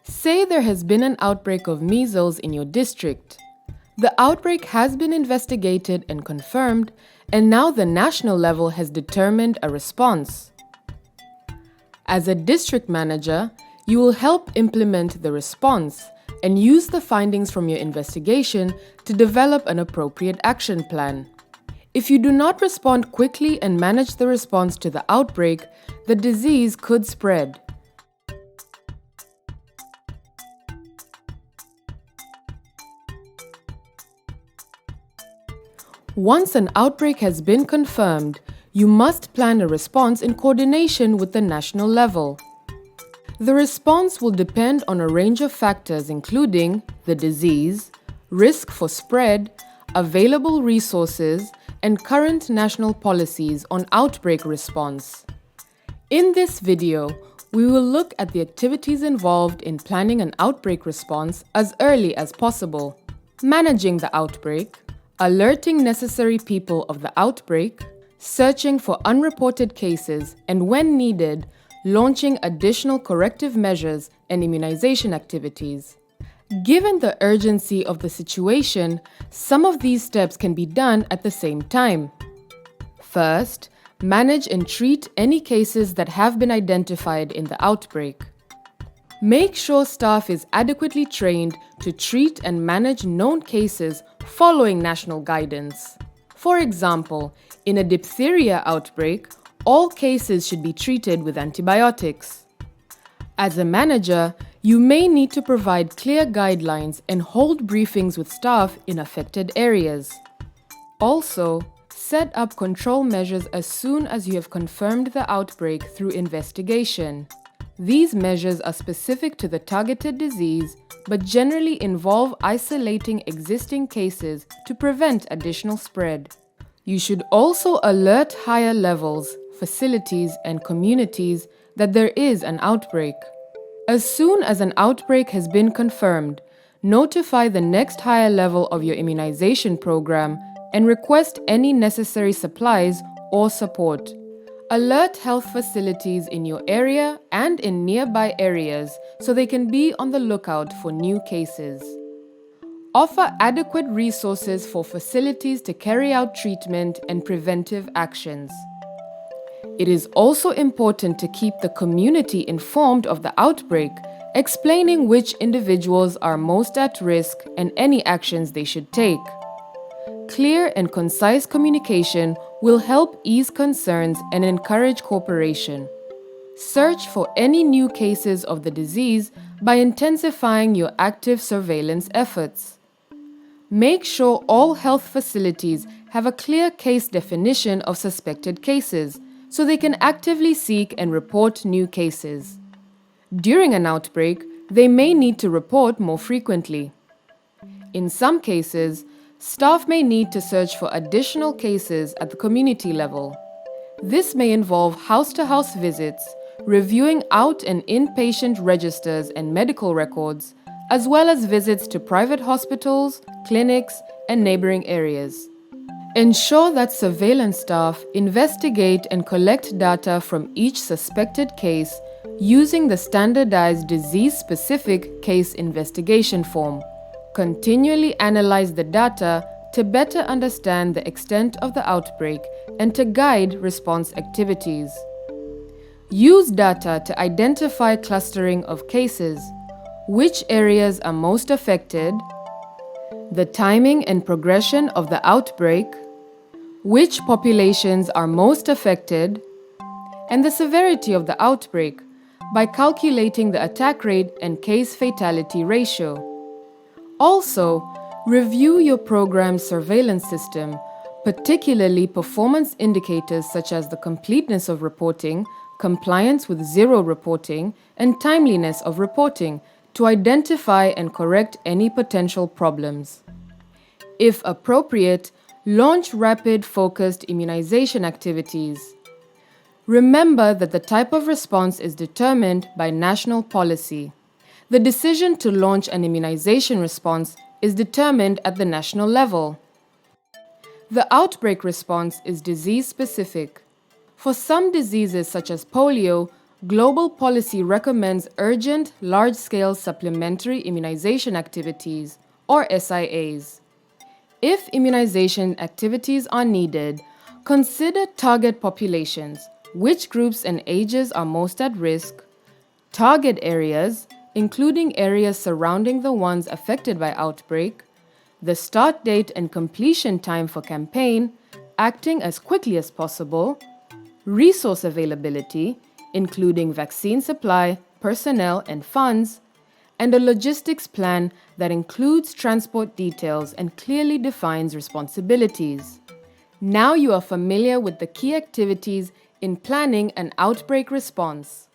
Say there has been an outbreak of measles in your district. The outbreak has been investigated and confirmed, and now the national level has determined a response. As a district manager, you will help implement the response and use the findings from your investigation to develop an appropriate action plan. If you do not respond quickly and manage the response to the outbreak, the disease could spread. Once an outbreak has been confirmed, you must plan a response in coordination with the national level. The response will depend on a range of factors including the disease, risk for spread, available resources, and current national policies on outbreak response. In this video, we will look at the activities involved in planning an outbreak response as early as possible, managing the outbreak, alerting necessary people of the outbreak, searching for unreported cases, and when needed, launching additional corrective measures and immunization activities. Given the urgency of the situation, some of these steps can be done at the same time. First, manage and treat any cases that have been identified in the outbreak. Make sure staff is adequately trained to treat and manage known cases following national guidance. For example, in a diphtheria outbreak, all cases should be treated with antibiotics. As a manager, you may need to provide clear guidelines and hold briefings with staff in affected areas. Also, set up control measures as soon as you have confirmed the outbreak through investigation. These measures are specific to the targeted disease, but generally involve isolating existing cases to prevent additional spread. You should also alert higher levels, facilities, and communities that there is an outbreak. As soon as an outbreak has been confirmed, notify the next higher level of your immunization program and request any necessary supplies or support. Alert health facilities in your area and in nearby areas so they can be on the lookout for new cases. Offer adequate resources for facilities to carry out treatment and preventive actions. It is also important to keep the community informed of the outbreak, explaining which individuals are most at risk and any actions they should take. Clear and concise communication will help ease concerns and encourage cooperation. Search for any new cases of the disease by intensifying your active surveillance efforts. Make sure all health facilities have a clear case definition of suspected cases so they can actively seek and report new cases. During an outbreak, they may need to report more frequently. In some cases, staff may need to search for additional cases at the community level. This may involve house-to-house visits, reviewing out and inpatient registers and medical records, as well as visits to private hospitals, clinics, and neighboring areas. Ensure that surveillance staff investigate and collect data from each suspected case using the standardized disease-specific case investigation form. Continually analyze the data to better understand the extent of the outbreak and to guide response activities. Use data to identify clustering of cases, which areas are most affected, the timing and progression of the outbreak, which populations are most affected, and the severity of the outbreak by calculating the attack rate and case fatality ratio. Also, review your program's surveillance system, particularly performance indicators such as the completeness of reporting, compliance with zero reporting, and timeliness of reporting to identify and correct any potential problems. If appropriate, launch rapid focused immunization activities. Remember that the type of response is determined by national policy. The decision to launch an immunization response is determined at the national level. The outbreak response is disease-specific. For some diseases such as polio, Global policy recommends urgent, large-scale supplementary immunization activities, or SIAs. If immunization activities are needed, consider target populations, which groups and ages are most at risk, target areas, including areas surrounding the ones affected by outbreak, the start date and completion time for campaign, acting as quickly as possible, resource availability, including vaccine supply, personnel, and funds, and a logistics plan that includes transport details and clearly defines responsibilities. Now you are familiar with the key activities in planning an outbreak response.